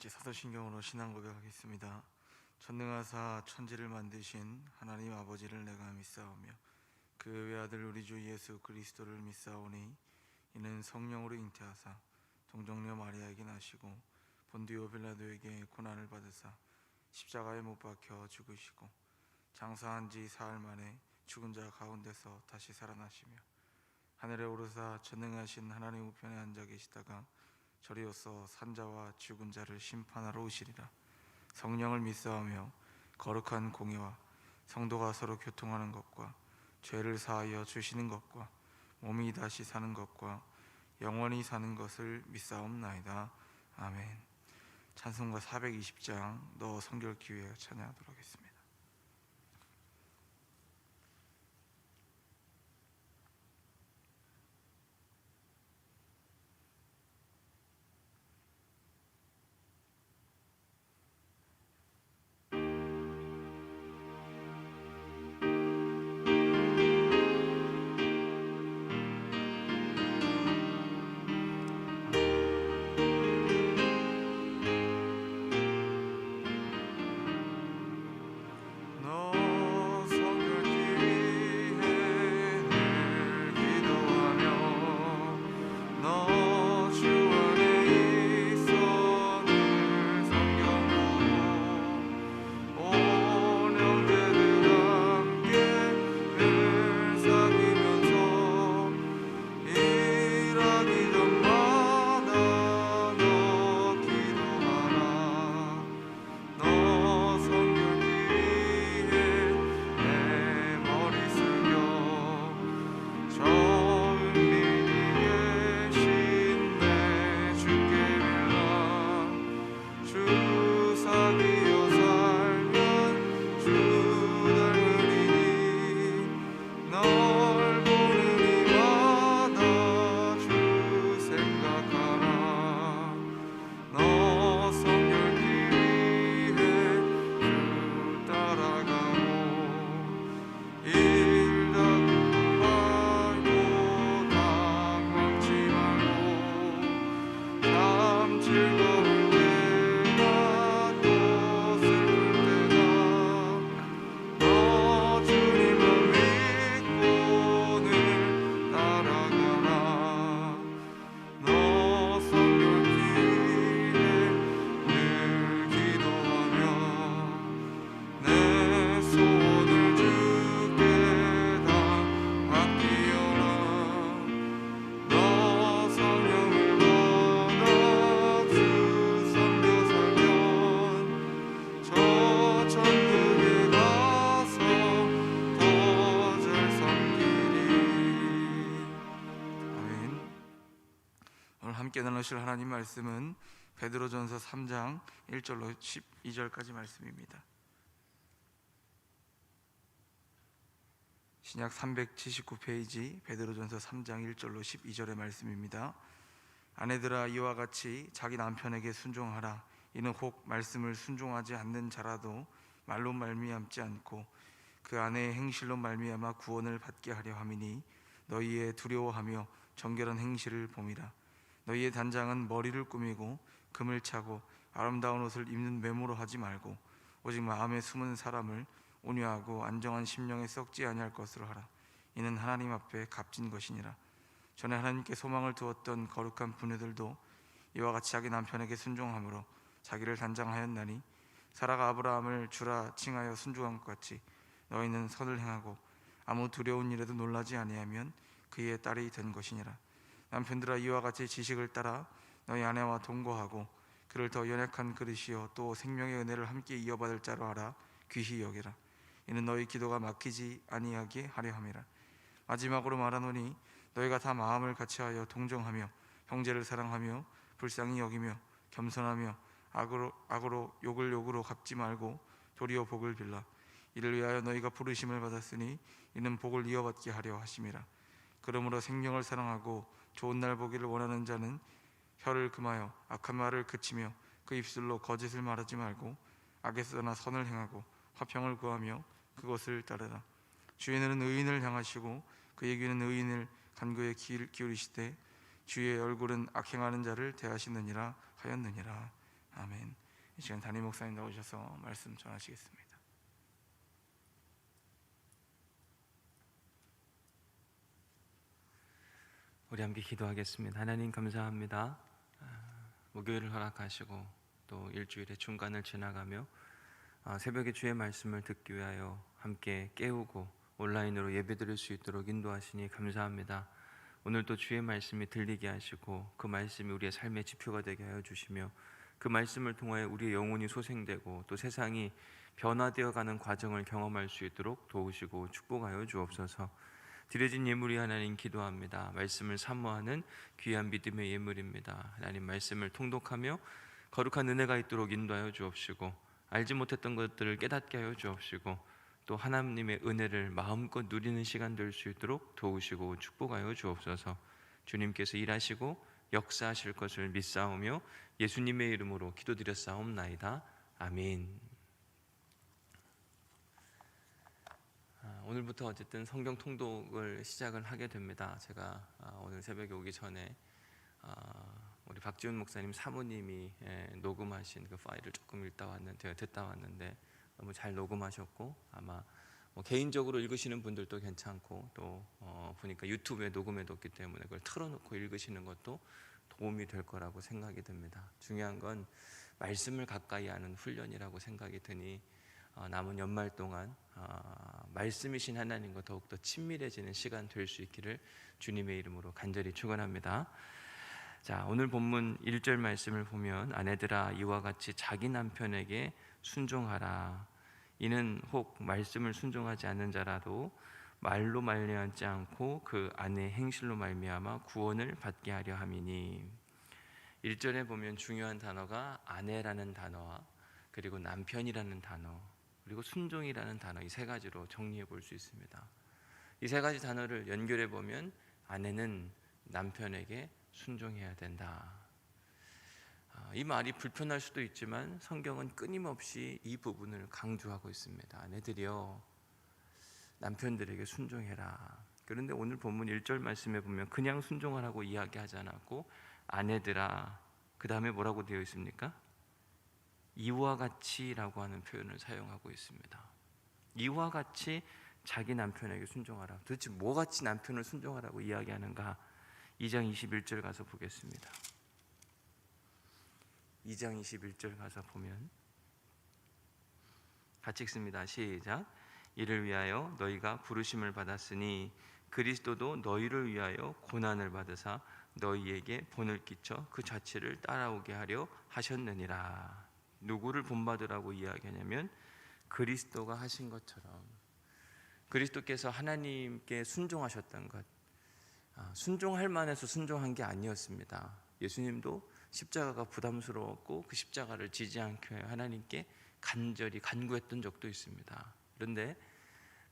같이 사도신경으로 신앙 고백하겠습니다. 전능하사 천지를 만드신 하나님 아버지를 내가 믿사오며 그 외아들 우리 주 예수 그리스도를 믿사오니 이는 성령으로 잉태하사 동정녀 마리아에게 나시고 본디오 빌라도에게 고난을 받으사 십자가에 못 박혀 죽으시고 장사한 지 사흘 만에 죽은 자 가운데서 다시 살아나시며 하늘에 오르사 전능하신 하나님 우편에 앉아 계시다가 저리로서 산자와 죽은 자를 심판하러 오시리라. 성령을 믿사오며 거룩한 공의와 성도가 서로 교통하는 것과 죄를 사하여 주시는 것과 몸이 다시 사는 것과 영원히 사는 것을 믿사옵나이다. 아멘. 찬송가 420장 너 성결 기회에 찬양하도록 하겠습니다. 함께 나누실 하나님 말씀은 베드로전서 3장 1절로 12절까지 말씀입니다. 신약 379페이지 베드로전서 3장 1절로 12절의 말씀입니다. 아내들아 이와 같이 자기 남편에게 순종하라. 이는 혹 말씀을 순종하지 않는 자라도 말로 말미암지 않고 그 아내의 행실로 말미암아 구원을 받게 하려 함이니 너희의 두려워하며 정결한 행실을 봄이라. 너희의 단장은 머리를 꾸미고 금을 차고 아름다운 옷을 입는 외모로 하지 말고 오직 마음에 숨은 사람을 온유하고 안정한 심령에 썩지 아니할 것으로 하라. 이는 하나님 앞에 값진 것이니라. 전에 하나님께 소망을 두었던 거룩한 부녀들도 이와 같이 자기 남편에게 순종함으로 자기를 단장하였나니 사라가 아브라함을 주라 칭하여 순종한 것 같이 너희는 선을 행하고 아무 두려운 일에도 놀라지 아니하면 그의 딸이 된 것이니라. 남편들아 이와 같이 지식을 따라 너희 아내와 동거하고 그를 더 연약한 그릇이요 또 생명의 은혜를 함께 이어받을 자로 하라. 귀히 여기라. 이는 너희 기도가 막히지 아니하게 하려 함이라. 마지막으로 말하노니 너희가 다 마음을 같이하여 동정하며 형제를 사랑하며 불쌍히 여기며 겸손하며 악으로 욕을 욕으로 갚지 말고 도리어 복을 빌라. 이를 위하여 너희가 부르심을 받았으니 이는 복을 이어받게 하려 하심이라. 그러므로 생명을 사랑하고 좋은 날 보기를 원하는 자는 혀를 금하여 악한 말을 그치며 그 입술로 거짓을 말하지 말고 악에서 떠나 선을 행하고 화평을 구하며 그것을 따르라. 주인은 의인을 향하시고 그의 귀는 의인을 간구에 기울이시되 주의 얼굴은 악행하는 자를 대하시느니라 하였느니라. 아멘. 이 시간 담임 목사님 나오셔서 말씀 전하시겠습니다. 우리 함께 기도하겠습니다. 하나님 감사합니다. 목요일을 허락하시고 또 일주일의 중간을 지나가며 새벽에 주의 말씀을 듣기 위하여 함께 깨우고 온라인으로 예배드릴 수 있도록 인도하시니 감사합니다. 오늘도 주의 말씀이 들리게 하시고 그 말씀이 우리의 삶의 지표가 되게 하여 주시며 그 말씀을 통하여 우리의 영혼이 소생되고 또 세상이 변화되어 가는 과정을 경험할 수 있도록 도우시고 축복하여 주옵소서. 드려진 예물이 하나님 기도합니다. 말씀을 사모하는 귀한 믿음의 예물입니다. 하나님 말씀을 통독하며 거룩한 은혜가 있도록 인도하여 주옵시고 알지 못했던 것들을 깨닫게 하여 주옵시고 또 하나님의 은혜를 마음껏 누리는 시간 될 수 있도록 도우시고 축복하여 주옵소서. 주님께서 일하시고 역사하실 것을 믿사오며 예수님의 이름으로 기도드렸사옵나이다. 아멘. 오늘부터 어쨌든 성경 통독을 시작을 하게 됩니다. 제가 오늘 새벽에 오기 전에 우리 박지훈 목사님 사모님이 녹음하신 그 파일을 조금 듣다 왔는데 너무 잘 녹음하셨고 아마 개인적으로 읽으시는 분들도 괜찮고 또 보니까 유튜브에 녹음해 뒀기 때문에 그걸 틀어놓고 읽으시는 것도 도움이 될 거라고 생각이 듭니다. 중요한 건 말씀을 가까이 하는 훈련이라고 생각이 드니 남은 연말 동안 말씀이신 하나님과 더욱더 친밀해지는 시간 될 수 있기를 주님의 이름으로 간절히 축원합니다. 자, 오늘 본문 1절 말씀을 보면 아내들아 이와 같이 자기 남편에게 순종하라. 이는 혹 말씀을 순종하지 않는 자라도 말로 말미암지 않고 그 아내의 행실로 말미암아 구원을 받게 하려 함이니. 1절에 보면 중요한 단어가 아내라는 단어와 그리고 남편이라는 단어 그리고 순종이라는 단어 이 세 가지로 정리해 볼 수 있습니다. 이 세 가지 단어를 연결해 보면 아내는 남편에게 순종해야 된다. 이 말이 불편할 수도 있지만 성경은 끊임없이 이 부분을 강조하고 있습니다. 아내들이여 남편들에게 순종해라. 그런데 오늘 본문 1절 말씀에 보면 그냥 순종하라고 이야기하지 않았고 아내들아 그 다음에 뭐라고 되어 있습니까? 이와 같이라고 하는 표현을 사용하고 있습니다. 이와 같이 자기 남편에게 순종하라. 도대체 뭐같이 남편을 순종하라고 이야기하는가? 2장 21절 가서 보겠습니다. 2장 21절 가서 보면 같이 읽습니다. 시작. 이를 위하여 너희가 부르심을 받았으니 그리스도도 너희를 위하여 고난을 받으사 너희에게 본을 끼쳐 그 자체를 따라오게 하려 하셨느니라. 누구를 본받으라고 이야기하냐면 그리스도가 하신 것처럼 그리스도께서 하나님께 순종하셨던 것, 순종할 만해서 순종한 게 아니었습니다. 예수님도 십자가가 부담스러웠고 그 십자가를 지지 않게 하나님께 간절히 간구했던 적도 있습니다. 그런데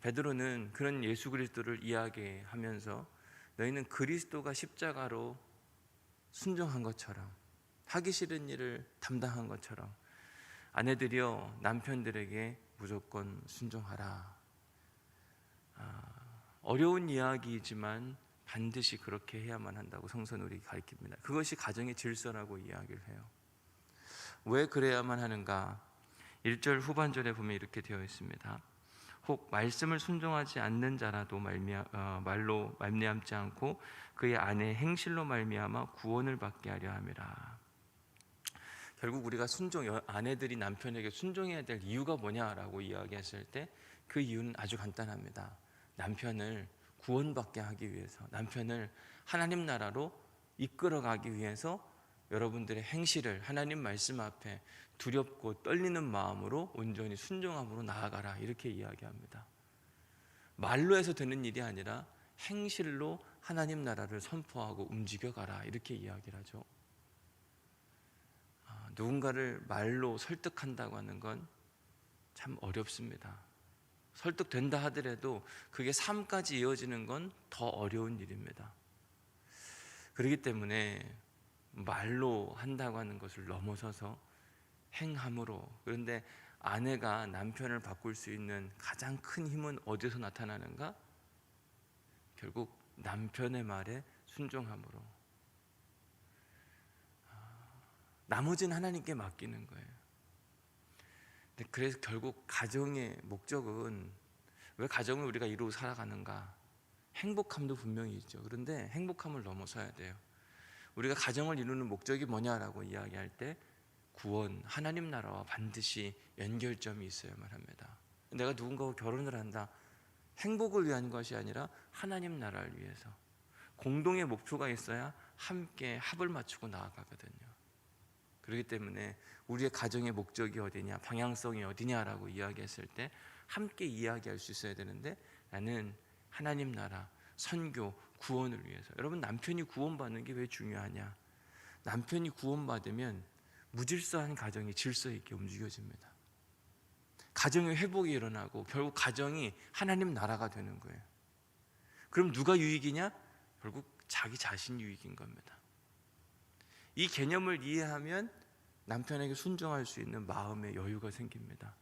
베드로는 그런 예수 그리스도를 이야기하면서 너희는 그리스도가 십자가로 순종한 것처럼 하기 싫은 일을 담당한 것처럼 아내들이여 남편들에게 무조건 순종하라. 어려운 이야기이지만 반드시 그렇게 해야만 한다고 성서는 우리에게 가르칩니다. 그것이 가정의 질서라고 이야기를 해요. 왜 그래야만 하는가? 1절 후반절에 보면 이렇게 되어 있습니다. 혹 말씀을 순종하지 않는 자라도 말로 말미암지 않고 그의 아내의 행실로 말미암아 구원을 받게 하려 함이라. 결국 우리가 아내들이 남편에게 순종해야 될 이유가 뭐냐라고 이야기했을 때 그 이유는 아주 간단합니다. 남편을 구원받게 하기 위해서, 남편을 하나님 나라로 이끌어가기 위해서 여러분들의 행실을 하나님 말씀 앞에 두렵고 떨리는 마음으로 온전히 순종함으로 나아가라 이렇게 이야기합니다. 말로 해서 되는 일이 아니라 행실로 하나님 나라를 선포하고 움직여가라 이렇게 이야기를 하죠. 누군가를 말로 설득한다고 하는 건 참 어렵습니다. 설득된다 하더라도 그게 삶까지 이어지는 건 더 어려운 일입니다. 그렇기 때문에 말로 한다고 하는 것을 넘어서서 행함으로, 그런데 아내가 남편을 바꿀 수 있는 가장 큰 힘은 어디서 나타나는가? 결국 남편의 말에 순종함으로. 나머지는 하나님께 맡기는 거예요. 근데 그래서 결국 가정의 목적은, 왜 가정을 우리가 이루고 살아가는가? 행복함도 분명히 있죠. 그런데 행복함을 넘어서야 돼요. 우리가 가정을 이루는 목적이 뭐냐라고 이야기할 때 구원, 하나님 나라와 반드시 연결점이 있어야만 합니다. 내가 누군가와 결혼을 한다, 행복을 위한 것이 아니라 하나님 나라를 위해서 공동의 목표가 있어야 함께 합을 맞추고 나아가거든요. 그렇기 때문에 우리의 가정의 목적이 어디냐, 방향성이 어디냐라고 이야기했을 때 함께 이야기할 수 있어야 되는데, 나는 하나님 나라, 선교, 구원을 위해서. 여러분, 남편이 구원받는 게 왜 중요하냐? 남편이 구원받으면 무질서한 가정이 질서 있게 움직여집니다. 가정의 회복이 일어나고 결국 가정이 하나님 나라가 되는 거예요. 그럼 누가 유익이냐? 결국 자기 자신 유익인 겁니다. 이 개념을 이해하면 남편에게 순종할 수 있는 마음의 여유가 생깁니다.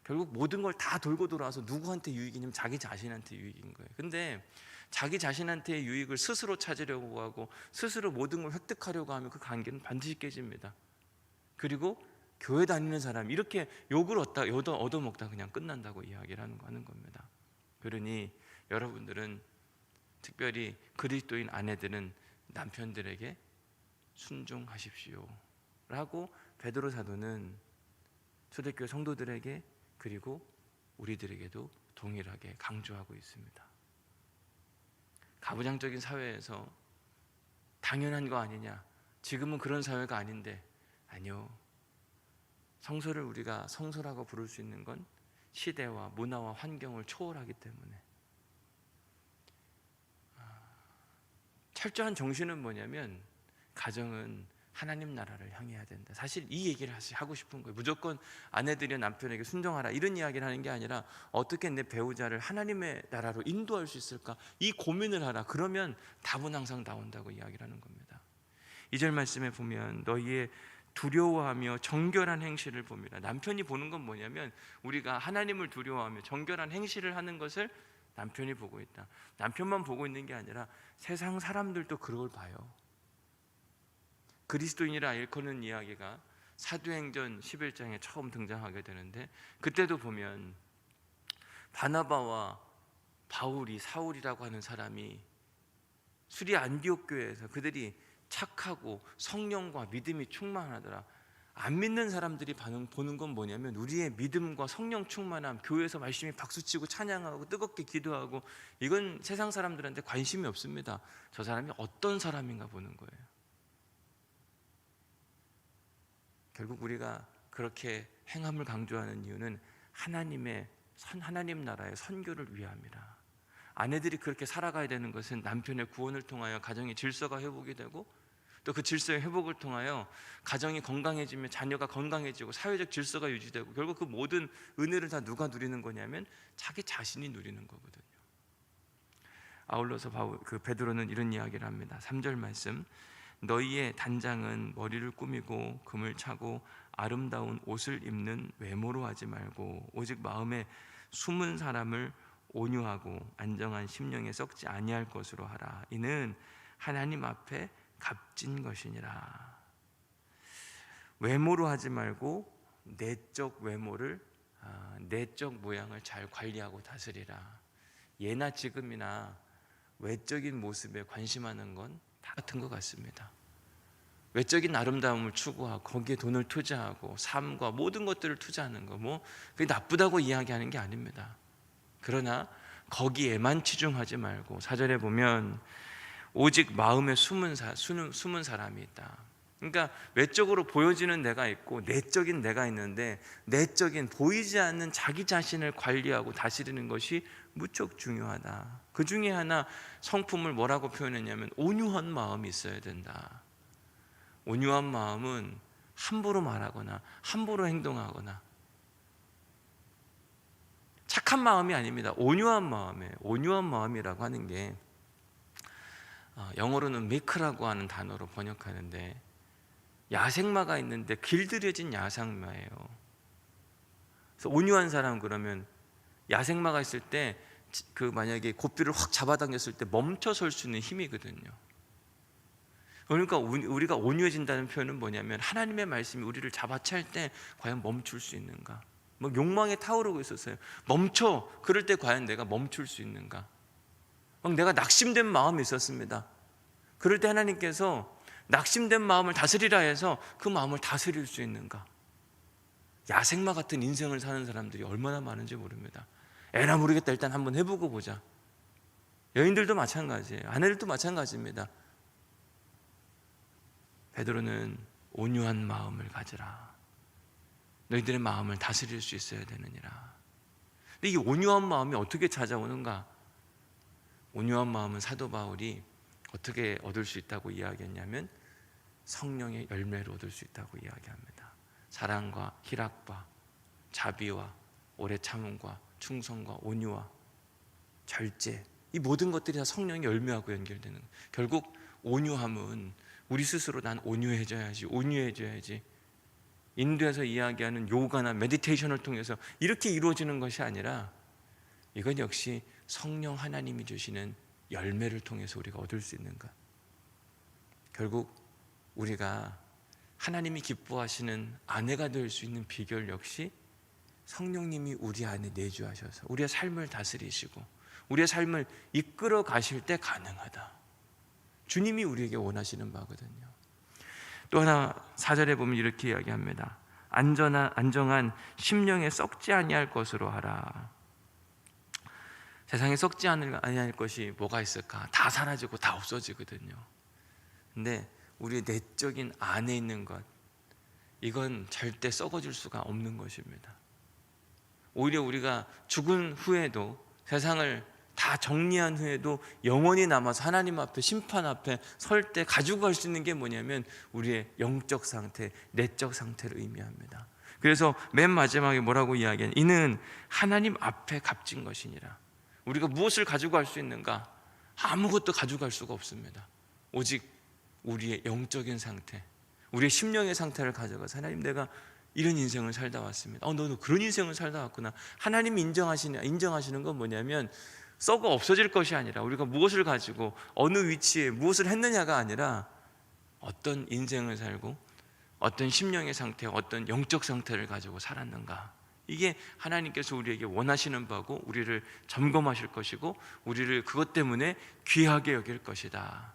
결국 모든 걸 다 돌고 돌아와서 누구한테 유익이냐면 자기 자신한테 유익인 거예요. 근데 자기 자신한테의 유익을 스스로 찾으려고 하고 스스로 모든 걸 획득하려고 하면 그 관계는 반드시 깨집니다. 그리고 교회 다니는 사람 이렇게 욕을 얻어먹다 그냥 끝난다고 이야기를 하는 겁니다. 그러니 여러분들은, 특별히 그리스도인 아내들은 남편들에게 순종하십시오 라고 베드로 사도는 초대교회 성도들에게, 그리고 우리들에게도 동일하게 강조하고 있습니다. 가부장적인 사회에서 당연한 거 아니냐, 지금은 그런 사회가 아닌데, 아니요. 성소를 우리가 성소라고 부를 수 있는 건 시대와 문화와 환경을 초월하기 때문에. 철저한 정신은 뭐냐면, 가정은 하나님 나라를 향해야 된다. 사실 이 얘기를 하고 싶은 거예요. 무조건 아내들이 남편에게 순종하라 이런 이야기를 하는 게 아니라, 어떻게 내 배우자를 하나님의 나라로 인도할 수 있을까, 이 고민을 하라. 그러면 답은 항상 나온다고 이야기를 하는 겁니다. 2절 말씀에 보면 너희의 두려워하며 정결한 행실을 봅니다. 남편이 보는 건 뭐냐면, 우리가 하나님을 두려워하며 정결한 행실을 하는 것을 남편이 보고 있다. 남편만 보고 있는 게 아니라 세상 사람들도 그걸 봐요. 그리스도인이라 일컫는 이야기가 사도행전 11장에 처음 등장하게 되는데, 그때도 보면 바나바와 바울이, 사울이라고 하는 사람이 수리 안디옥 교회에서 그들이 착하고 성령과 믿음이 충만하더라. 안 믿는 사람들이 보는 건 뭐냐면, 우리의 믿음과 성령 충만함, 교회에서 열심히 박수치고 찬양하고 뜨겁게 기도하고, 이건 세상 사람들한테 관심이 없습니다. 저 사람이 어떤 사람인가 보는 거예요. 결국 우리가 그렇게 행함을 강조하는 이유는 하나님 나라의 선교를 위함이라. 아내들이 그렇게 살아가야 되는 것은 남편의 구원을 통하여 가정의 질서가 회복이 되고, 또 그 질서의 회복을 통하여 가정이 건강해지면 자녀가 건강해지고 사회적 질서가 유지되고, 결국 그 모든 은혜를 다 누가 누리는 거냐면 자기 자신이 누리는 거거든요. 아울러서 베드로는 이런 이야기를 합니다. 3절 말씀, 너희의 단장은 머리를 꾸미고 금을 차고 아름다운 옷을 입는 외모로 하지 말고, 오직 마음에 숨은 사람을 온유하고 안정한 심령에 썩지 아니할 것으로 하라. 이는 하나님 앞에 값진 것이니라. 외모로 하지 말고 내적 외모를, 내적 모양을 잘 관리하고 다스리라. 예나 지금이나 외적인 모습에 관심하는 건 다 같은 것 같습니다. 외적인 아름다움을 추구하고 거기에 돈을 투자하고 삶과 모든 것들을 투자하는 거, 그게 나쁘다고 이야기하는 게 아닙니다. 그러나 거기에만 치중하지 말고, 4절에 보면 오직 마음에 숨은 사람이 있다. 그러니까 외적으로 보여지는 내가 있고 내적인 내가 있는데, 내적인 보이지 않는 자기 자신을 관리하고 다스리는 것이 무척 중요하다. 그 중에 하나 성품을 뭐라고 표현했냐면 온유한 마음이 있어야 된다. 온유한 마음은 함부로 말하거나 함부로 행동하거나 착한 마음이 아닙니다. 온유한 마음이에요. 온유한 마음이라고 하는 게 영어로는 meek라고 하는 단어로 번역하는데, 야생마가 있는데 길들여진 야생마예요. 그래서 온유한 사람, 그러면 야생마가 있을 때 만약에 고삐를 확 잡아당겼을 때 멈춰 설 수 있는 힘이거든요. 그러니까 우리가 온유해진다는 표현은 뭐냐면 하나님의 말씀이 우리를 잡아챌 때 과연 멈출 수 있는가? 뭐 욕망에 타오르고 있었어요. 멈춰. 그럴 때 과연 내가 멈출 수 있는가? 막 내가 낙심된 마음이 있었습니다. 그럴 때 하나님께서 낙심된 마음을 다스리라 해서 그 마음을 다스릴 수 있는가? 야생마 같은 인생을 사는 사람들이 얼마나 많은지 모릅니다. 에라 모르겠다, 일단 한번 해보고 보자. 여인들도 마찬가지예요. 아내들도 마찬가지입니다. 베드로는 온유한 마음을 가지라. 너희들의 마음을 다스릴 수 있어야 되느니라. 근데 이 온유한 마음이 어떻게 찾아오는가? 온유한 마음은 사도 바울이 어떻게 얻을 수 있다고 이야기했냐면 성령의 열매를 얻을 수 있다고 이야기합니다. 사랑과 희락과 자비와 오래 참음과 충성과 온유와 절제, 이 모든 것들이 다 성령의 열매하고 연결되는 거예요. 결국 온유함은 우리 스스로 난 온유해져야지 인도에서 이야기하는 요가나 메디테이션을 통해서 이렇게 이루어지는 것이 아니라 이건 역시 성령 하나님이 주시는 열매를 통해서 우리가 얻을 수 있는 것. 결국 우리가 하나님이 기뻐하시는 아내가 될 수 있는 비결 역시 성령님이 우리 안에 내주하셔서 우리의 삶을 다스리시고 우리의 삶을 이끌어 가실 때 가능하다. 주님이 우리에게 원하시는 바거든요. 또 하나 4절에 보면 이렇게 이야기합니다. 안정한 심령에 썩지 아니할 것으로 하라. 세상에 썩지 아니할 것이 뭐가 있을까? 다 사라지고 다 없어지거든요. 근데 우리의 내적인 안에 있는 것, 이건 절대 썩어질 수가 없는 것입니다. 오히려 우리가 죽은 후에도, 세상을 다 정리한 후에도 영원히 남아서 하나님 앞에, 심판 앞에 설 때 가지고 갈 수 있는 게 뭐냐면 우리의 영적 상태, 내적 상태를 의미합니다. 그래서 맨 마지막에 뭐라고 이야기하냐? 이는 하나님 앞에 값진 것이니라. 우리가 무엇을 가지고 갈 수 있는가? 아무것도 가져갈 수가 없습니다. 오직 우리의 영적인 상태, 우리의 심령의 상태를 가져가서 하나님, 내가 이런 인생을 살다 왔습니다. 너도 그런 인생을 살다 왔구나. 하나님이 인정하시는 건 뭐냐면 썩어 없어질 것이 아니라 우리가 무엇을 가지고 어느 위치에 무엇을 했느냐가 아니라 어떤 인생을 살고 어떤 심령의 상태, 어떤 영적 상태를 가지고 살았는가. 이게 하나님께서 우리에게 원하시는 바고 우리를 점검하실 것이고 우리를 그것 때문에 귀하게 여길 것이다.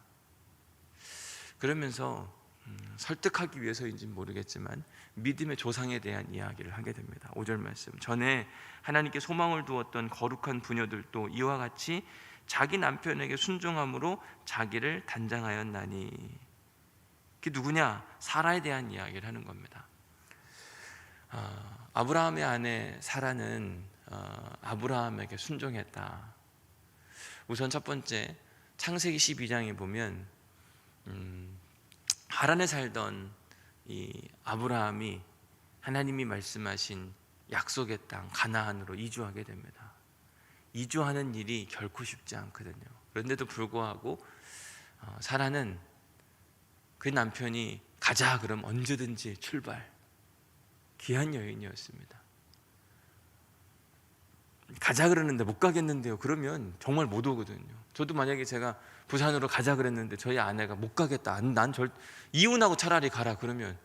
그러면서 설득하기 위해서인지는 모르겠지만 믿음의 조상에 대한 이야기를 하게 됩니다. 5절 말씀, 전에 하나님께 소망을 두었던 거룩한 부녀들도 이와 같이 자기 남편에게 순종함으로 자기를 단장하였나니. 그게 누구냐? 사라에 대한 이야기를 하는 겁니다. 아브라함의 아내 사라는 아브라함에게 순종했다. 우선 첫 번째, 창세기 12장에 보면 하란에 살던 이 아브라함이 하나님이 말씀하신 약속의 땅 가나안으로 이주하게 됩니다. 이주하는 일이 결코 쉽지 않거든요. 그런데도 불구하고 사라는 그 남편이 가자 그럼 언제든지 출발. 귀한 여인이었습니다. 가자 그러는데 못 가겠는데요. 그러면 정말 못 오거든요. 저도 만약에 제가 부산으로 가자 그랬는데 저희 아내가 못 가겠다, 이혼하고 차라리 가라 그러면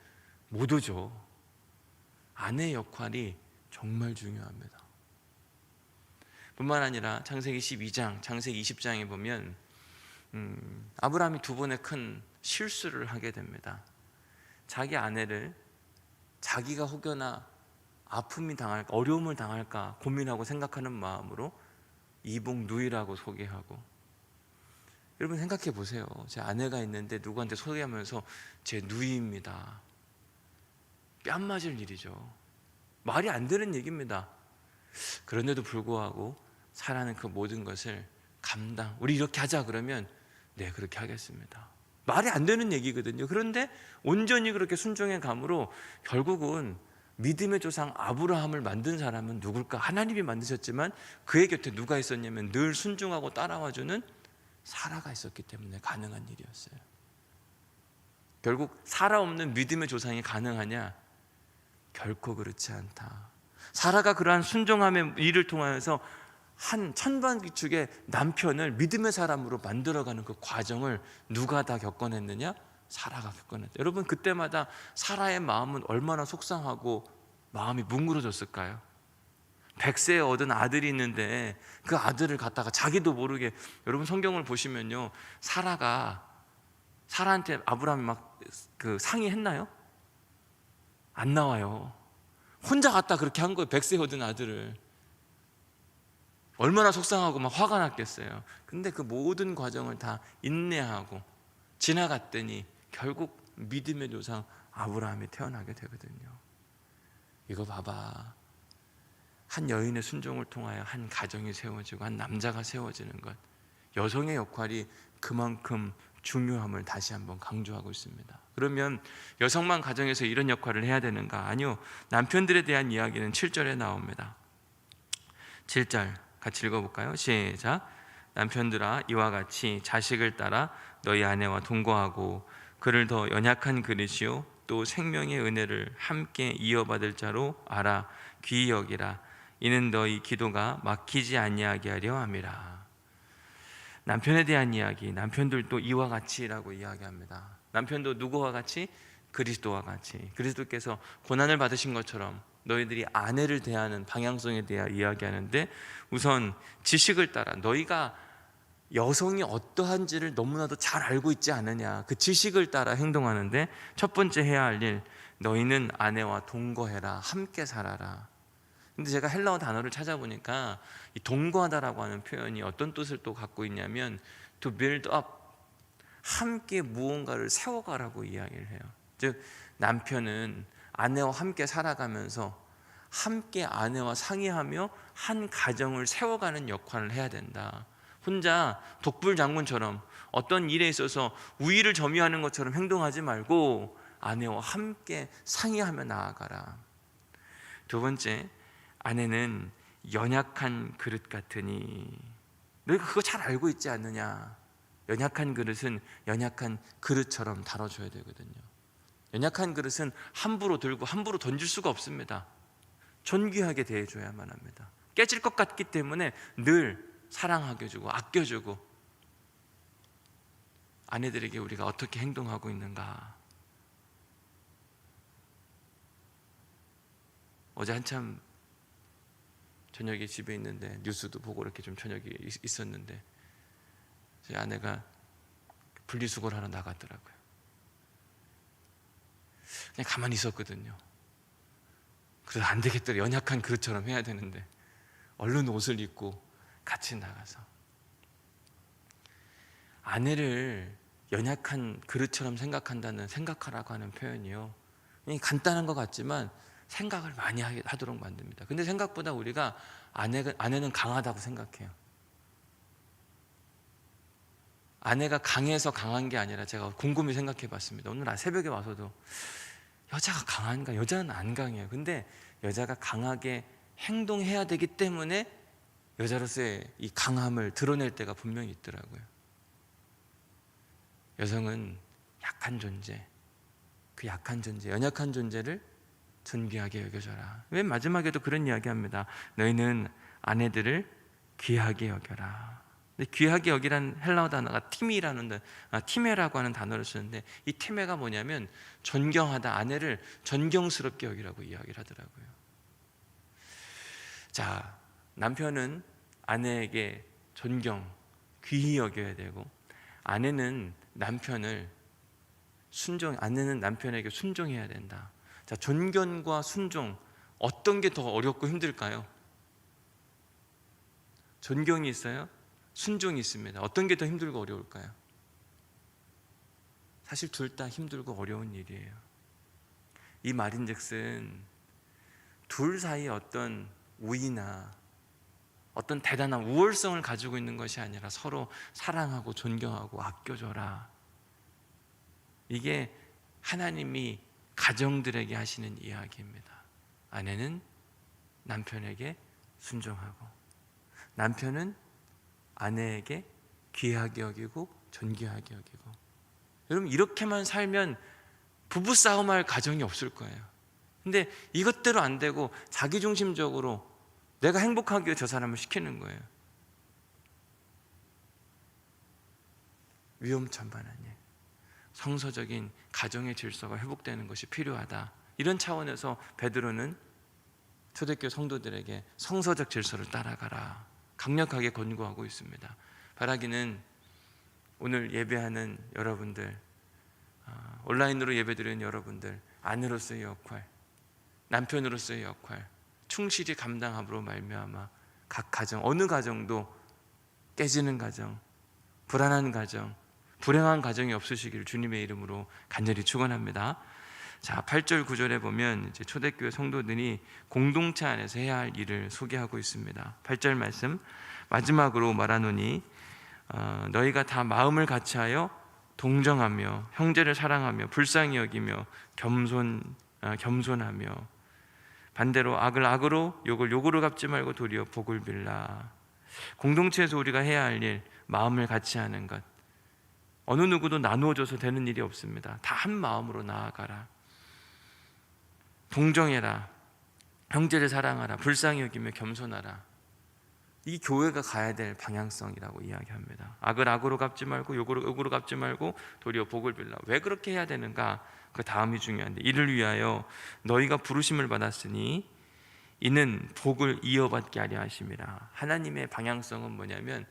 못 오죠. 아내의 역할이 정말 중요합니다. 뿐만 아니라 창세기 12장, 창세기 20장에 보면 아브라함이 두 번의 큰 실수를 하게 됩니다. 자기 아내를 자기가 혹여나 아픔이 당할까, 어려움을 당할까 고민하고 생각하는 마음으로 이복 누이라고 소개하고. 여러분 생각해 보세요. 제 아내가 있는데 누구한테 소개하면서 제 누이입니다. 뺨 맞을 일이죠. 말이 안 되는 얘기입니다. 그런데도 불구하고 사라는 그 모든 것을 우리 이렇게 하자 그러면 네, 그렇게 하겠습니다. 말이 안 되는 얘기거든요. 그런데 온전히 그렇게 순종해 감으로 결국은 믿음의 조상 아브라함을 만든 사람은 누굴까? 하나님이 만드셨지만 그의 곁에 누가 있었냐면 늘 순종하고 따라와주는 사라가 있었기 때문에 가능한 일이었어요. 결국 사라 없는 믿음의 조상이 가능하냐? 결코 그렇지 않다. 사라가 그러한 순종함의 일을 통하여서 한 천방지축의 남편을 믿음의 사람으로 만들어가는 그 과정을 누가 다 겪어냈느냐? 사라가 겪어냈다. 여러분, 그때마다 사라의 마음은 얼마나 속상하고 마음이 뭉그러졌을까요? 100세에 얻은 아들이 있는데 그 아들을 갖다가 자기도 모르게, 여러분 성경을 보시면요, 사라한테 아브라함이 막 그 상의했나요? 안 나와요. 혼자 갖다 그렇게 한 거예요. 100세에 얻은 아들을. 얼마나 속상하고 막 화가 났겠어요. 근데 그 모든 과정을 다 인내하고 지나갔더니 결국 믿음의 조상 아브라함이 태어나게 되거든요. 이거 봐봐. 한 여인의 순종을 통하여 한 가정이 세워지고 한 남자가 세워지는 것, 여성의 역할이 그만큼 중요함을 다시 한번 강조하고 있습니다. 그러면 여성만 가정에서 이런 역할을 해야 되는가? 아니요. 남편들에 대한 이야기는 7절에 나옵니다. 7절 같이 읽어볼까요? 시작. 남편들아, 이와 같이 자식을 따라 너희 아내와 동거하고 그를 더 연약한 그릇이요 또 생명의 은혜를 함께 이어받을 자로 알아 귀히 여기라. 이는 너희 기도가 막히지 아니하게 하려 함이라. 남편에 대한 이야기, 남편들도 이와 같이라고 이야기합니다. 남편도 누구와 같이? 그리스도와 같이. 그리스도께서 고난을 받으신 것처럼 너희들이 아내를 대하는 방향성에 대해 이야기하는데, 우선 지식을 따라, 너희가 여성이 어떠한지를 너무나도 잘 알고 있지 않느냐, 그 지식을 따라 행동하는데, 첫 번째 해야 할 일, 너희는 아내와 동거해라, 함께 살아라. 근데 제가 헬라어 단어를 찾아보니까 이 동거하다라고 하는 표현이 어떤 뜻을 또 갖고 있냐면 to build up, 함께 무언가를 세워가라고 이야기를 해요. 즉 남편은 아내와 함께 살아가면서 함께 아내와 상의하며 한 가정을 세워가는 역할을 해야 된다. 혼자 독불장군처럼 어떤 일에 있어서 우위를 점유하는 것처럼 행동하지 말고 아내와 함께 상의하며 나아가라. 두 번째, 아내는 연약한 그릇 같으니, 너희가 그거 잘 알고 있지 않느냐. 연약한 그릇은 연약한 그릇처럼 다뤄줘야 되거든요. 연약한 그릇은 함부로 들고 함부로 던질 수가 없습니다. 존귀하게 대해줘야만 합니다. 깨질 것 같기 때문에 늘 사랑하게 주고 아껴주고. 아내들에게 우리가 어떻게 행동하고 있는가. 어제 한참 저녁에 집에 있는데 뉴스도 보고 이렇게 좀 저녁에 있었는데 제 아내가 분리수거를 하러 나갔더라고요. 그냥 가만히 있었거든요. 그래서 안 되겠더라. 연약한 그릇처럼 해야 되는데 얼른 옷을 입고 같이 나가서. 아내를 연약한 그릇처럼 생각하라고 하는 표현이요, 간단한 것 같지만 생각을 많이 하도록 만듭니다. 근데 생각보다 우리가 아내는 강하다고 생각해요. 아내가 강해서 강한 게 아니라, 제가 곰곰이 생각해 봤습니다. 오늘 새벽에 와서도 여자가 강한가? 여자는 안 강해요. 근데 여자가 강하게 행동해야 되기 때문에 여자로서의 이 강함을 드러낼 때가 분명히 있더라고요. 여성은 약한 존재, 그 약한 존재, 연약한 존재를 존귀하게 여겨줘라. 맨 마지막에도 그런 이야기합니다. 너희는 아내들을 귀하게 여겨라. 근데 귀하게 여기란 헬라어 단어가 티메라고 하는 단어를 쓰는데, 이 티메가 뭐냐면 존경하다, 아내를 존경스럽게 여기라고 이야기를 하더라고요. 자, 남편은 아내에게 존경, 귀히 여겨야 되고, 아내는 남편에게 순종해야 된다. 자, 존경과 순종, 어떤 게 더 어렵고 힘들까요? 존경이 있어요? 순종이 있습니다. 어떤 게 더 힘들고 어려울까요? 사실 둘 다 힘들고 어려운 일이에요. 이 말인즉슨 둘 사이에 어떤 우위나 어떤 대단한 우월성을 가지고 있는 것이 아니라 서로 사랑하고 존경하고 아껴줘라. 이게 하나님이 가정들에게 하시는 이야기입니다. 아내는 남편에게 순종하고, 남편은 아내에게 귀하게 여기고 존귀하게 여기고. 여러분, 이렇게만 살면 부부싸움할 가정이 없을 거예요. 근데 이것대로 안 되고 자기중심적으로 내가 행복하기 위해 저 사람을 시키는 거예요. 위험천만한 일. 성서적인 가정의 질서가 회복되는 것이 필요하다. 이런 차원에서 베드로는 초대교회 성도들에게 성서적 질서를 따라가라 강력하게 권고하고 있습니다. 바라기는 오늘 예배하는 여러분들, 온라인으로 예배드리는 여러분들, 아내로서의 역할, 남편으로서의 역할 충실히 감당함으로 말미암아 각 가정, 어느 가정도 깨지는 가정, 불안한 가정, 불행한 가정이 없으시기를 주님의 이름으로 간절히 축원합니다. 자, 8절 9절에 보면 이제 초대교회 성도들이 공동체 안에서 해야 할 일을 소개하고 있습니다. 8절 말씀 마지막으로 말하노니 너희가 다 마음을 같이하여 동정하며 형제를 사랑하며 불쌍히 여기며 겸손하며 반대로 악을 악으로 욕을 욕으로 갚지 말고 도리어 복을 빌라. 공동체에서 우리가 해야 할 일, 마음을 같이 하는 것. 어느 누구도 나누어져서 되는 일이 없습니다. 다 한 마음으로 나아가라. 동정해라. 형제를 사랑하라. 불쌍히 여기며 겸손하라. 이 교회가 가야 될 방향성이라고 이야기합니다. 악을 악으로 갚지 말고 욕으로 욕으로 갚지 말고 도리어 복을 빌라. 왜 그렇게 해야 되는가? 그 다음이 중요한데, 이를 위하여 너희가 부르심을 받았으니 이는 복을 이어받게 하려 하심이라. 하나님의 방향성은 뭐냐면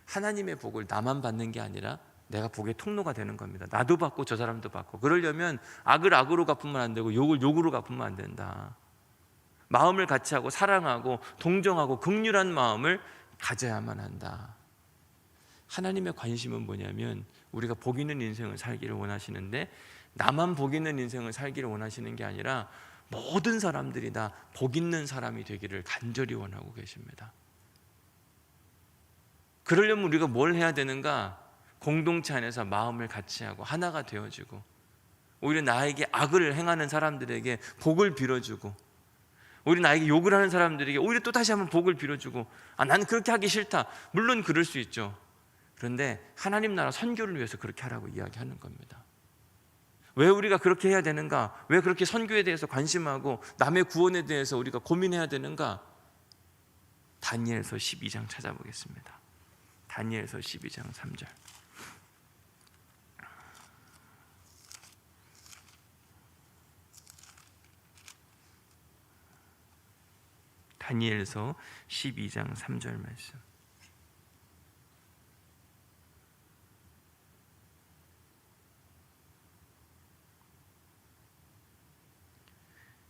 하나님의 복을 나만 받는 게 아니라 내가 복의 통로가 되는 겁니다. 나도 받고 저 사람도 받고. 그러려면 악을 악으로 갚으면 안 되고 욕을 욕으로 갚으면 안 된다. 마음을 같이 하고 사랑하고 동정하고 긍휼한 마음을 가져야만 한다. 하나님의 관심은 뭐냐면 우리가 복 있는 인생을 살기를 원하시는데, 나만 복 있는 인생을 살기를 원하시는 게 아니라 모든 사람들이 다 복 있는 사람이 되기를 간절히 원하고 계십니다. 그러려면 우리가 뭘 해야 되는가? 공동체 안에서 마음을 같이 하고 하나가 되어주고, 오히려 나에게 악을 행하는 사람들에게 복을 빌어주고, 오히려 나에게 욕을 하는 사람들에게 오히려 또 다시 한번 복을 빌어주고, 나는 그렇게 하기 싫다. 물론 그럴 수 있죠. 그런데 하나님 나라 선교를 위해서 그렇게 하라고 이야기하는 겁니다. 왜 우리가 그렇게 해야 되는가? 왜 그렇게 선교에 대해서 관심하고 남의 구원에 대해서 우리가 고민해야 되는가? 다니엘서 12장 찾아보겠습니다. 다니엘서 12장 3절. 다니엘서 12장 3절 말씀.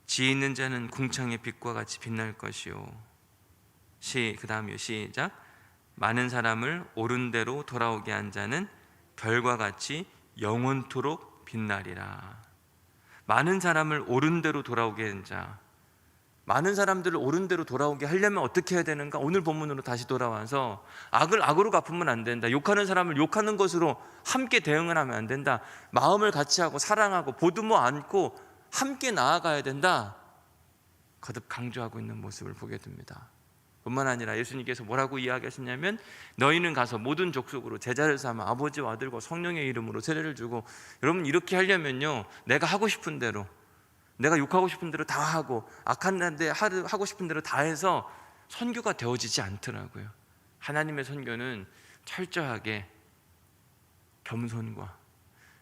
지혜 있는 자는 궁창의 빛과 같이 빛날 것이요. 그 다음이요. 시작. 많은 사람을 옳은 대로 돌아오게 한 자는 별과 같이 영원토록 빛나리라. 많은 사람을 옳은 대로 돌아오게 한 자, 많은 사람들을 옳은 대로 돌아오게 하려면 어떻게 해야 되는가? 오늘 본문으로 다시 돌아와서 악을 악으로 갚으면 안 된다. 욕하는 사람을 욕하는 것으로 함께 대응을 하면 안 된다. 마음을 같이 하고 사랑하고 보듬어 안고 함께 나아가야 된다. 거듭 강조하고 있는 모습을 보게 됩니다. 뿐만 아니라 예수님께서 뭐라고 이야기하셨냐면, 너희는 가서 모든 족속으로 제자를 삼아 아버지와 아들과 성령의 이름으로 세례를 주고. 여러분, 이렇게 하려면요, 내가 하고 싶은 대로, 내가 욕하고 싶은 대로 다 하고 악한데 하고 싶은 대로 다 해서 선교가 되어지지 않더라고요. 하나님의 선교는 철저하게 겸손과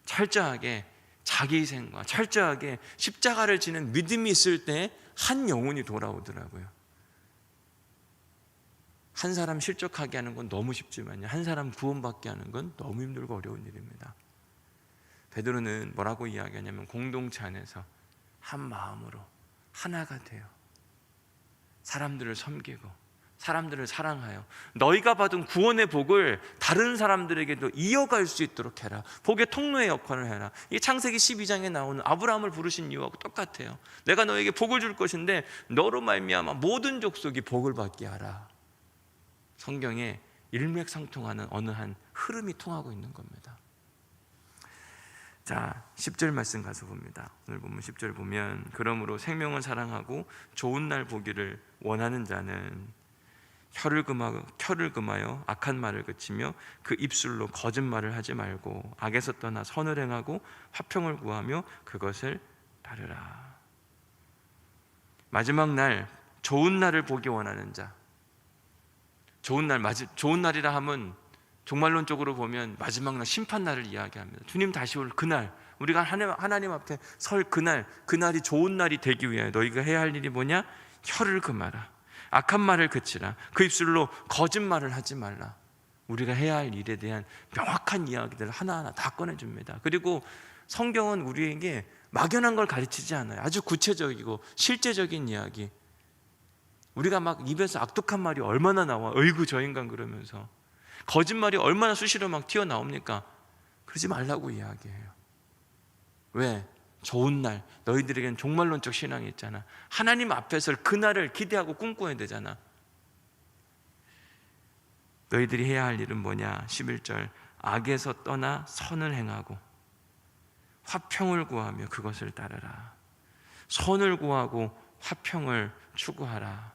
철저하게 자기희생과 철저하게 십자가를 지는 믿음이 있을 때 한 영혼이 돌아오더라고요. 한 사람 실족하게 하는 건 너무 쉽지만요, 한 사람 구원받게 하는 건 너무 힘들고 어려운 일입니다. 베드로는 뭐라고 이야기하냐면, 공동체 안에서 한 마음으로 하나가 되어 사람들을 섬기고 사람들을 사랑하여 너희가 받은 구원의 복을 다른 사람들에게도 이어갈 수 있도록 해라. 복의 통로의 역할을 해라. 이 창세기 12장에 나오는 아브라함을 부르신 이유하고 똑같아요. 내가 너에게 복을 줄 것인데 너로 말미암아 모든 족속이 복을 받게 하라. 성경에 일맥상통하는 어느 한 흐름이 통하고 있는 겁니다. 자, 10절 말씀 가서 봅니다. 오늘 본문 10절 보면, 그러므로 생명을 사랑하고 좋은 날 보기를 원하는 자는 혀를 금하여 악한 말을 그치며 그 입술로 거짓말을 하지 말고 악에서 떠나 선을 행하고 화평을 구하며 그것을 따르라. 마지막 날, 좋은 날을 보기 원하는 자. 좋은 날이라 함은 종말론적으로 보면 마지막 날 심판날을 이야기합니다. 주님 다시 올 그날, 우리가 하나님 앞에 설 그날이 좋은 날이 되기 위해 너희가 해야 할 일이 뭐냐? 혀를 금하라, 악한 말을 그치라, 그 입술로 거짓말을 하지 말라. 우리가 해야 할 일에 대한 명확한 이야기들을 하나하나 다 꺼내줍니다. 그리고 성경은 우리에게 막연한 걸 가르치지 않아요. 아주 구체적이고 실제적인 이야기. 우리가 막 입에서 악독한 말이 얼마나 나와, 어이구 저 인간 그러면서 거짓말이 얼마나 수시로 막 튀어나옵니까? 그러지 말라고 이야기해요. 왜? 좋은 날, 너희들에겐 종말론적 신앙이 있잖아. 하나님 앞에서 그날을 기대하고 꿈꿔야 되잖아. 너희들이 해야 할 일은 뭐냐? 11절, 악에서 떠나 선을 행하고 화평을 구하며 그것을 따르라. 선을 구하고 화평을 추구하라.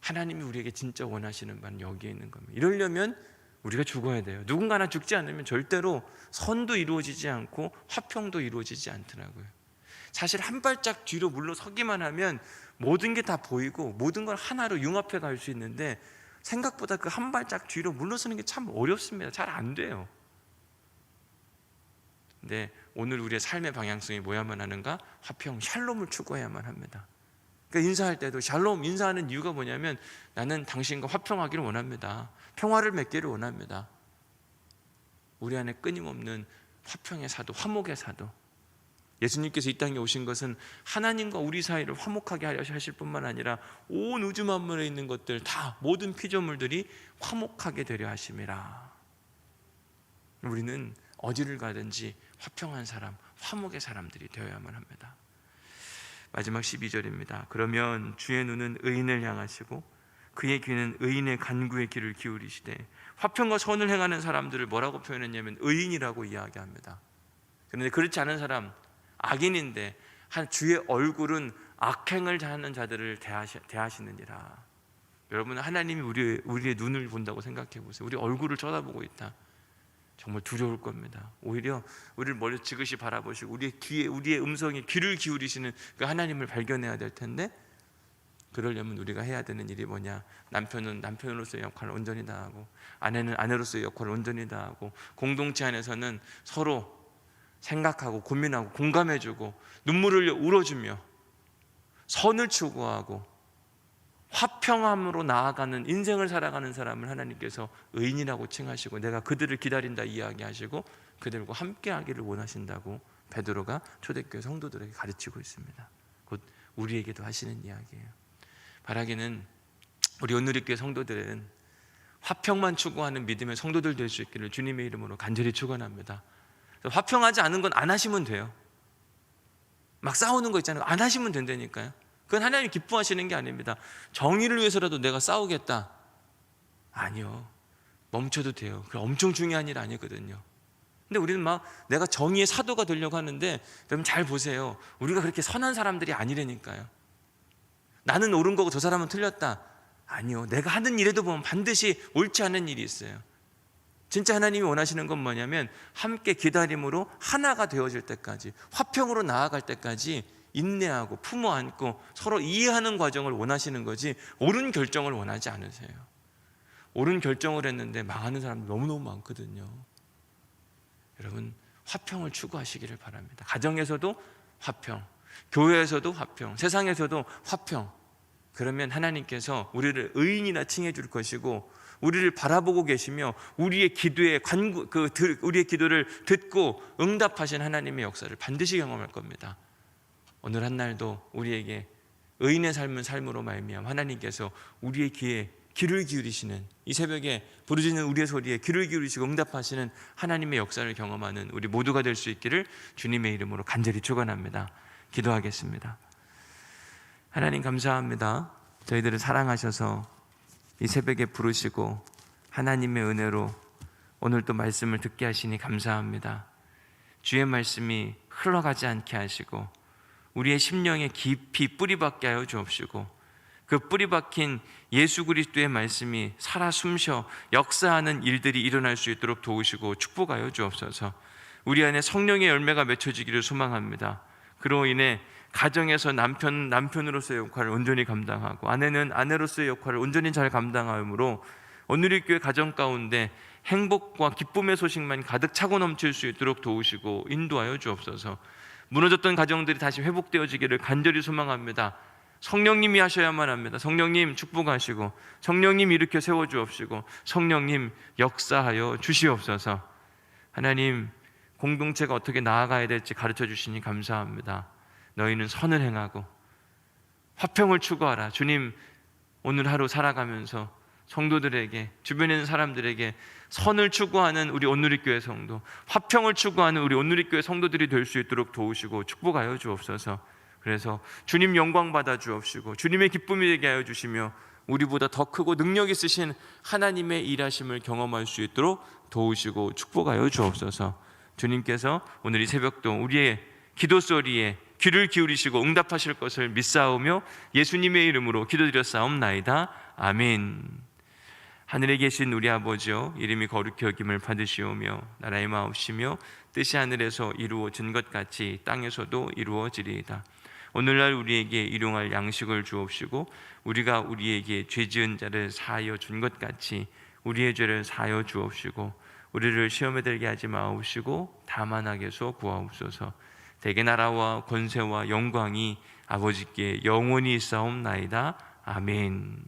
하나님이 우리에게 진짜 원하시는 바는 여기에 있는 겁니다. 이러려면 우리가 죽어야 돼요. 누군가나 죽지 않으면 절대로 선도 이루어지지 않고 화평도 이루어지지 않더라고요. 사실 한 발짝 뒤로 물러서기만 하면 모든 게 다 보이고 모든 걸 하나로 융합해 갈 수 있는데, 생각보다 그 한 발짝 뒤로 물러서는 게 참 어렵습니다. 잘 안 돼요. 근데 오늘 우리의 삶의 방향성이 뭐야만 하는가? 화평, 샬롬을 추구해야만 합니다. 그러니까 인사할 때도 샬롬, 인사하는 이유가 뭐냐면 나는 당신과 화평하기를 원합니다. 평화를 맺기를 원합니다. 우리 안에 끊임없는 화평의 사도, 화목의 사도. 예수님께서 이 땅에 오신 것은 하나님과 우리 사이를 화목하게 하려 하실 뿐만 아니라 온 우주 만물에 있는 것들 다, 모든 피조물들이 화목하게 되려 하심이라. 우리는 어디를 가든지 화평한 사람, 화목의 사람들이 되어야만 합니다. 마지막 12절입니다. 그러면 주의 눈은 의인을 향하시고 그의 귀는 의인의 간구의 귀를 기울이시되. 화평과 선을 행하는 사람들을 뭐라고 표현했냐면 의인이라고 이야기합니다. 그런데 그렇지 않은 사람, 악인인데 주의 얼굴은 악행을 하는 자들을 대하시느니라. 여러분, 하나님이 우리의 눈을 본다고 생각해 보세요. 우리 얼굴을 쳐다보고 있다. 정말 두려울 겁니다. 오히려 우리를 멀리 지그시 바라보시고 우리의 귀에, 우리의 음성에 귀를 기울이시는 그 하나님을 발견해야 될 텐데, 그러려면 우리가 해야 되는 일이 뭐냐? 남편은 남편으로서의 역할을 온전히 다하고, 아내는 아내로서의 역할을 온전히 다하고, 공동체 안에서는 서로 생각하고 고민하고 공감해주고 눈물을 울어주며 선을 추구하고 화평함으로 나아가는 인생을 살아가는 사람을 하나님께서 의인이라고 칭하시고 내가 그들을 기다린다 이야기하시고 그들과 함께하기를 원하신다고 베드로가 초대교회 성도들에게 가르치고 있습니다. 곧 우리에게도 하시는 이야기예요. 바라기는 우리 온누리교회 성도들은 화평만 추구하는 믿음의 성도들 될 수 있기를 주님의 이름으로 간절히 축원합니다. 화평하지 않은 건 안 하시면 돼요. 막 싸우는 거 있잖아요. 안 하시면 된다니까요. 그건 하나님이 기뻐하시는 게 아닙니다. 정의를 위해서라도 내가 싸우겠다, 아니요, 멈춰도 돼요. 그게 엄청 중요한 일 아니거든요. 근데 우리는 막 내가 정의의 사도가 되려고 하는데, 여러분 잘 보세요. 우리가 그렇게 선한 사람들이 아니라니까요. 나는 옳은 거고 저 사람은 틀렸다, 아니요, 내가 하는 일에도 보면 반드시 옳지 않은 일이 있어요. 진짜 하나님이 원하시는 건 뭐냐면 함께 기다림으로 하나가 되어질 때까지, 화평으로 나아갈 때까지 인내하고 품어 안고 서로 이해하는 과정을 원하시는 거지 옳은 결정을 원하지 않으세요. 옳은 결정을 했는데 망하는 사람들 너무너무 많거든요. 여러분, 화평을 추구하시기를 바랍니다. 가정에서도 화평, 교회에서도 화평, 세상에서도 화평. 그러면 하나님께서 우리를 의인이라 칭해 줄 것이고 우리를 바라보고 계시며 우리의 기도에 우리의 기도를 듣고 응답하신 하나님의 역사를 반드시 경험할 겁니다. 오늘 한 날도 우리에게 의인의 삶은 삶으로 말미암아 하나님께서 우리의 귀에 귀를 기울이시는, 이 새벽에 부르짖는 우리의 소리에 귀를 기울이시고 응답하시는 하나님의 역사를 경험하는 우리 모두가 될 수 있기를 주님의 이름으로 간절히 축원합니다. 기도하겠습니다. 하나님 감사합니다. 저희들을 사랑하셔서 이 새벽에 부르시고 하나님의 은혜로 오늘 또 말씀을 듣게 하시니 감사합니다. 주의 말씀이 흘러가지 않게 하시고 우리의 심령에 깊이 뿌리박게 하여 주옵시고 그 뿌리박힌 예수 그리스도의 말씀이 살아 숨쉬어 역사하는 일들이 일어날 수 있도록 도우시고 축복하여 주옵소서. 우리 안에 성령의 열매가 맺혀지기를 소망합니다. 그로 인해 가정에서 남편으로서의 역할을 온전히 감당하고 아내는 아내로서의 역할을 온전히 잘 감당하므로 온누리교회 가정 가운데 행복과 기쁨의 소식만 가득 차고 넘칠 수 있도록 도우시고 인도하여 주옵소서. 무너졌던 가정들이 다시 회복되어지기를 간절히 소망합니다. 성령님이 하셔야만 합니다. 성령님 축복하시고, 성령님 일으켜 세워주옵시고, 성령님 역사하여 주시옵소서. 하나님, 공동체가 어떻게 나아가야 될지 가르쳐 주시니 감사합니다. 너희는 선을 행하고 화평을 추구하라. 주님, 오늘 하루 살아가면서 성도들에게, 주변에 있는 사람들에게 선을 추구하는 우리 온누리교회 성도, 화평을 추구하는 우리 온누리교회 성도들이 될 수 있도록 도우시고 축복하여 주옵소서. 그래서 주님 영광 받아 주옵시고 주님의 기쁨이 되게 하여 주시며 우리보다 더 크고 능력 있으신 하나님의 일하심을 경험할 수 있도록 도우시고 축복하여 주옵소서. 주님께서 오늘 이 새벽도 우리의 기도 소리에 귀를 기울이시고 응답하실 것을 믿사오며 예수님의 이름으로 기도드렸사옵나이다. 아멘. 하늘에 계신 우리 아버지여, 이름이 거룩히 여김을 받으시오며 나라의 마옵시며 뜻이 하늘에서 이루어진 것 같이 땅에서도 이루어지리이다. 오늘날 우리에게 일용할 양식을 주옵시고 우리가 우리에게 죄 지은 자를 사하여 준 것 같이 우리의 죄를 사하여 주옵시고 우리를 시험에 들게 하지 마옵시고 다만 악에서 구하옵소서. 대개 나라와 권세와 영광이 아버지께 영원히 있사옵나이다. 아멘.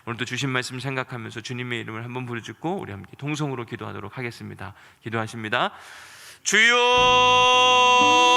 오늘도 주신 말씀 생각하면서 주님의 이름을 한번 부르짖고 우리 함께 통성으로 기도하도록 하겠습니다. 기도하십니다. 주여